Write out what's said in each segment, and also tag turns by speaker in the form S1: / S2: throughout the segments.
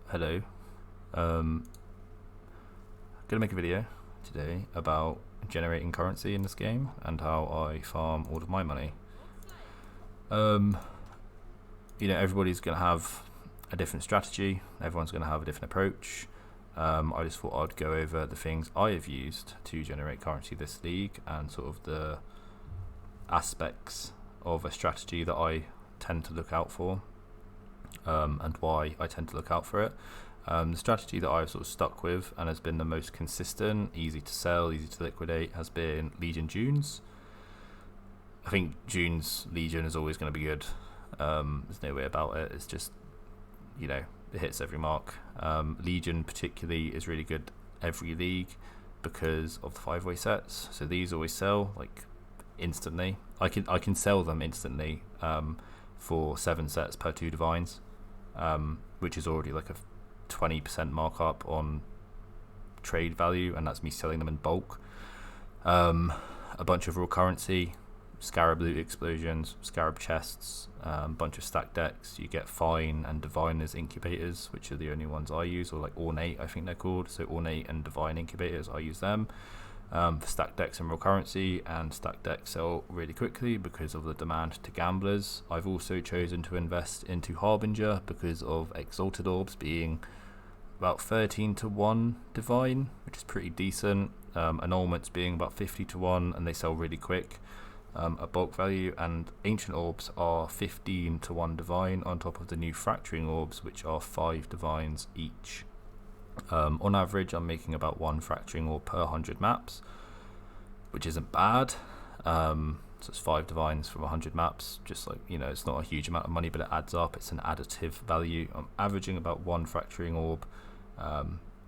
S1: Hello. Gonna make a video today about generating currency in this game and how I farm all of my money. Um, Everybody's gonna have a different strategy. Everyone's gonna have a different approach. I just thought I'd go over the things I have used to generate currency this league and sort of the aspects of a strategy that I tend to look out for, and why I tend to look out for it. The strategy that I've sort of stuck with and has been the most consistent, easy to sell, easy to liquidate, has been Legion Dunes. I think Dunes Legion is always going to be good. There's no way about it. It's just, it hits every mark. Legion particularly is really good every league because of the 5-way sets. So these always sell like instantly. I can sell them instantly for 7 sets per 2 divines, which is already like a 20% markup on trade value, and that's me selling them in bulk. A bunch of raw currency, scarab loot explosions, scarab chests, bunch of stack decks. You get fine and divine as incubators, which are the only ones I use, or like ornate I think they're called. So ornate and divine incubators, I use them for stack decks and raw currency, and stack decks sell really quickly because of the demand to gamblers. I've also chosen to invest into Harbinger because of Exalted Orbs being about 13 to 1 divine, which is pretty decent. Annulments being about 50 to 1, and they sell really quick at bulk value. And Ancient Orbs are 15 to 1 divine on top of the new Fracturing Orbs, which are 5 divines each. On average, I'm making about 1 Fracturing Orb per 100 maps, which isn't bad. So it's 5 divines from 100 maps. Just like, it's not a huge amount of money, but it adds up. It's an additive value. I'm averaging about 1 Fracturing Orb,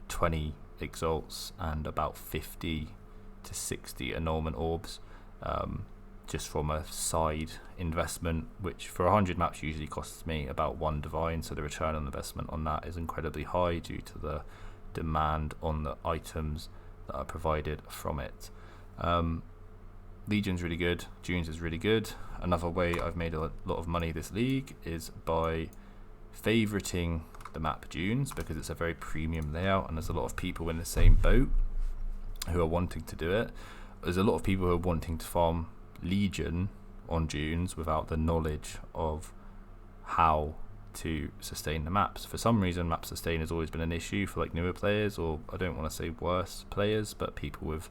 S1: 20 Exalts, and about 50 to 60 Annulment Orbs, just from a side investment, which for 100 maps usually costs me about 1 divine. So the return on investment on that is incredibly high due to the demand on the items that are provided from it. Legion's really good. Dunes is really good. Another way I've made a lot of money this league is by favoriting the map Dunes, because it's a very premium layout and there's a lot of people in the same boat who are wanting to do it. There's a lot of people who are wanting to farm Legion on Dunes without the knowledge of how to sustain the maps. For some reason, map sustain has always been an issue for like newer players, or I don't want to say worse players, but people with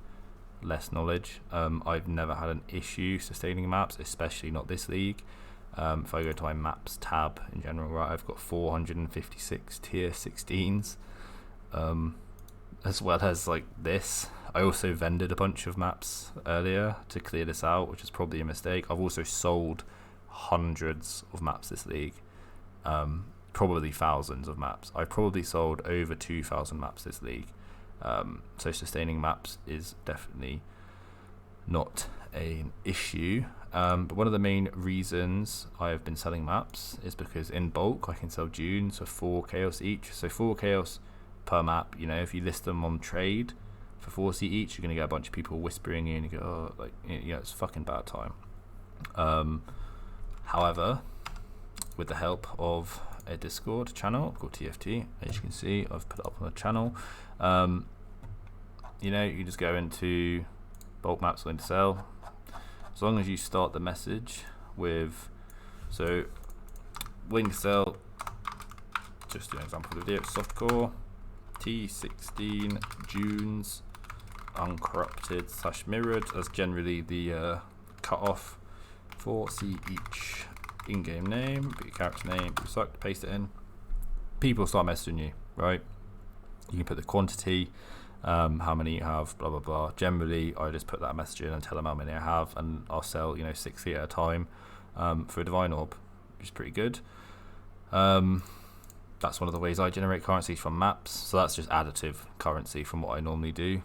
S1: less knowledge. I've never had an issue sustaining maps, especially not this league. If I go to my maps tab in general, right, I've got 456 tier 16s, as well as like this. I also vended a bunch of maps earlier to clear this out, which is probably a mistake. I've also sold hundreds of maps this league, probably thousands of maps. I've probably sold over 2,000 maps this league. So sustaining maps is definitely not an issue. But one of the main reasons I have been selling maps is because in bulk I can sell Dunes for 4 chaos each. So 4 chaos per map. If you list them on trade for 4C each, you're going to get a bunch of people whispering you and you go, oh, like, it's a fucking bad time. However, with the help of a Discord channel called TFT, as you can see, I've put it up on the channel. You just go into bulk maps willing to sell. As long as you start the message with, so willing to sell, just an example of the video, softcore T16 Dunes uncorrupted / mirrored. That's generally the cutoff for C each. In-game name, put your character name, put your suck, paste it in. People start messaging you, right? You can put the quantity, how many you have, blah blah blah. Generally, I just put that message in and tell them how many I have, and I'll sell 60 at a time for a divine orb, which is pretty good. That's one of the ways I generate currency from maps. So that's just additive currency from what I normally do.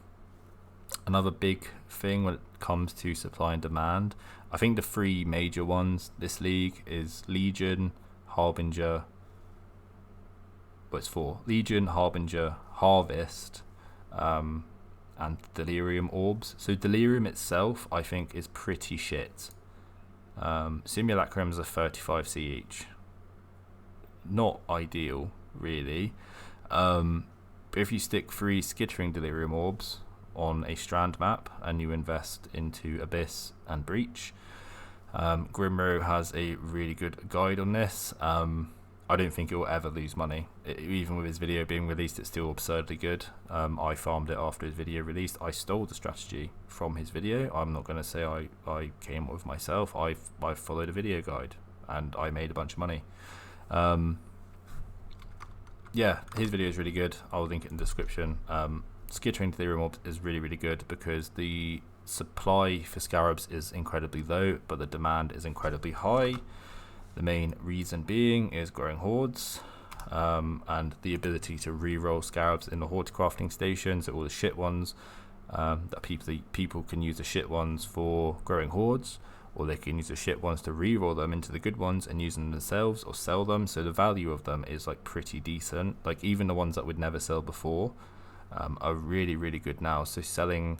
S1: Another big thing when it comes to supply and demand, I think the 3 major ones this league is Legion, Harbinger. Well, it's 4: Legion, Harbinger, Harvest, and Delirium Orbs. So Delirium itself, I think, is pretty shit. Simulacrums are 35C each. Not ideal, really. But if you stick 3 skittering delirium orbs on a strand map and you invest into Abyss and Breach, Grimro has a really good guide on this. I don't think it will ever lose money. Even with his video being released, it's still absurdly good. I farmed it after his video released. I stole the strategy from his video. I'm not going to say I came up with myself. I followed a video guide and I made a bunch of money. Yeah, his video is really good. I'll link it in the description. Skittering Delirium Orbs is really, really good because the supply for Scarabs is incredibly low, but the demand is incredibly high. The main reason being is growing hordes, and the ability to re-roll Scarabs in the horde crafting stations, all the shit ones. That people can use the shit ones for growing hordes, or they can use the shit ones to re-roll them into the good ones and use them themselves or sell them. So the value of them is like pretty decent. Like even the ones that would never sell before are really, really good now. So selling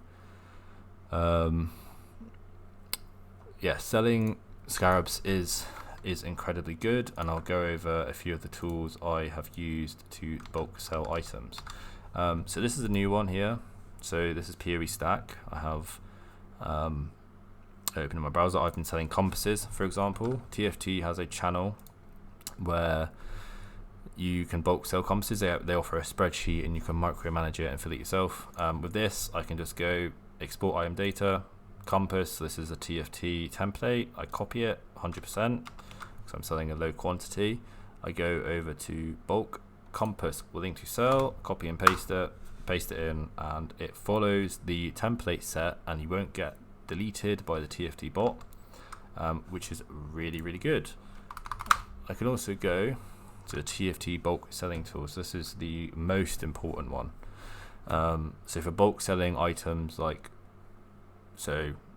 S1: selling Scarabs is incredibly good, and I'll go over a few of the tools I have used to bulk sell items. So this is a new one here. So this is PoE Stack. I have open in my browser. I've been selling compasses, for example. TFT has a channel where you can bulk sell compasses. They offer a spreadsheet and you can micromanage it and fill it yourself. With this, I can just go export item data, compass. This is a TFT template. I copy it 100% because I'm selling a low quantity. I go over to bulk compass willing to sell, copy and paste it in, and it follows the template set, and you won't get deleted by the TFT bot, which is really, really good. I can also go to the TFT bulk selling tools. This is the most important one. So for bulk selling items like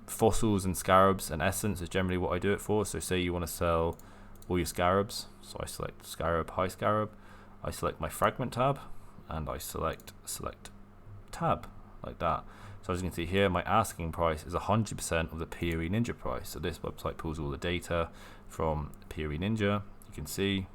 S1: fossils and scarabs and essence is generally what I do it for. So say you want to sell all your scarabs, so I select scarab, high scarab, I select my fragment tab, and I select tab like that. So as you can see here, my asking price is 100% of the PoE Ninja price. So this website pulls all the data from PoE Ninja. You can see,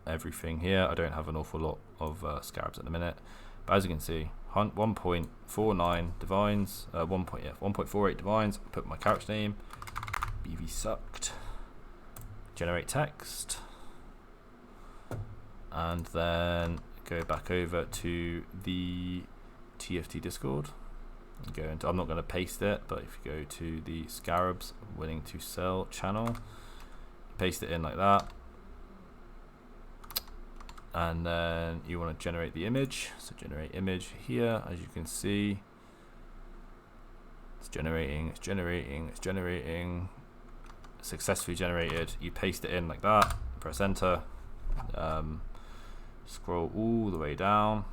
S1: everything here. I don't have an awful lot of scarabs at the minute, but as you can see, 1.49 divines, 1.48 divines. Put my character name, BV sucked. Generate text, and then go back over to the TFT Discord and go into, I'm not going to paste it, but if you go to the Scarabs willing to sell channel, paste it in like that, and then you want to generate the image. So generate image here. As you can see, it's generating, successfully generated. You paste it in like that, press enter, scroll all the way down,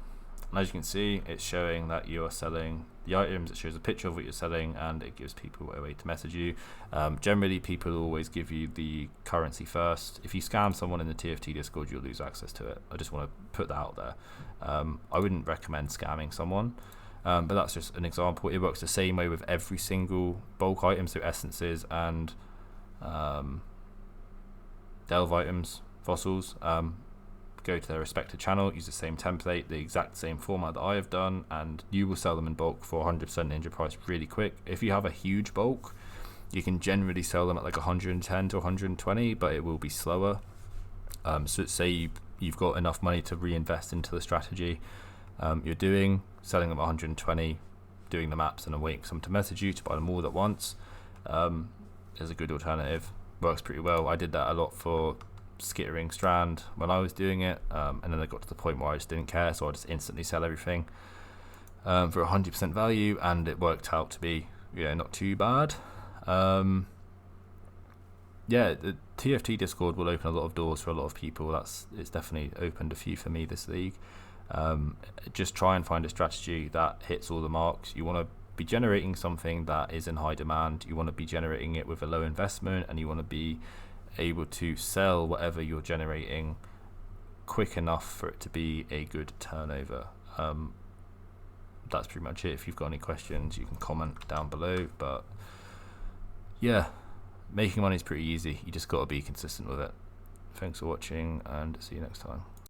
S1: and as you can see, it's showing that you are selling the items. It shows a picture of what you're selling, and it gives people a way to message you. Generally, people always give you the currency first. If you scam someone in the TFT Discord, you'll lose access to it. I just want to put that out there. I wouldn't recommend scamming someone, but that's just an example. It works the same way with every single bulk item, so essences and delve items, fossils. Go to their respective channel, use the same template, the exact same format that I have done, and you will sell them in bulk for 100% Ninja price really quick. If you have a huge bulk, you can generally sell them at like 110 to 120, but it will be slower. So say you've got enough money to reinvest into the strategy you're doing, selling them at 120, doing the maps, and then waiting for someone to message you to buy them all at once is a good alternative. Works pretty well. I did that a lot for skittering strand when I was doing it, and then I got to the point where I just didn't care, so I just instantly sell everything for 100% value, and it worked out to be not too bad. The TFT Discord will open a lot of doors for a lot of people. It's definitely opened a few for me this league. Just try and find a strategy that hits all the marks. You want to be generating something that is in high demand. You want to be generating it with a low investment, and you want to be able to sell whatever you're generating quick enough for it to be a good turnover. That's pretty much it. If you've got any questions, you can comment down below, but yeah, making money is pretty easy. You just got to be consistent with it. Thanks for watching, and see you next time.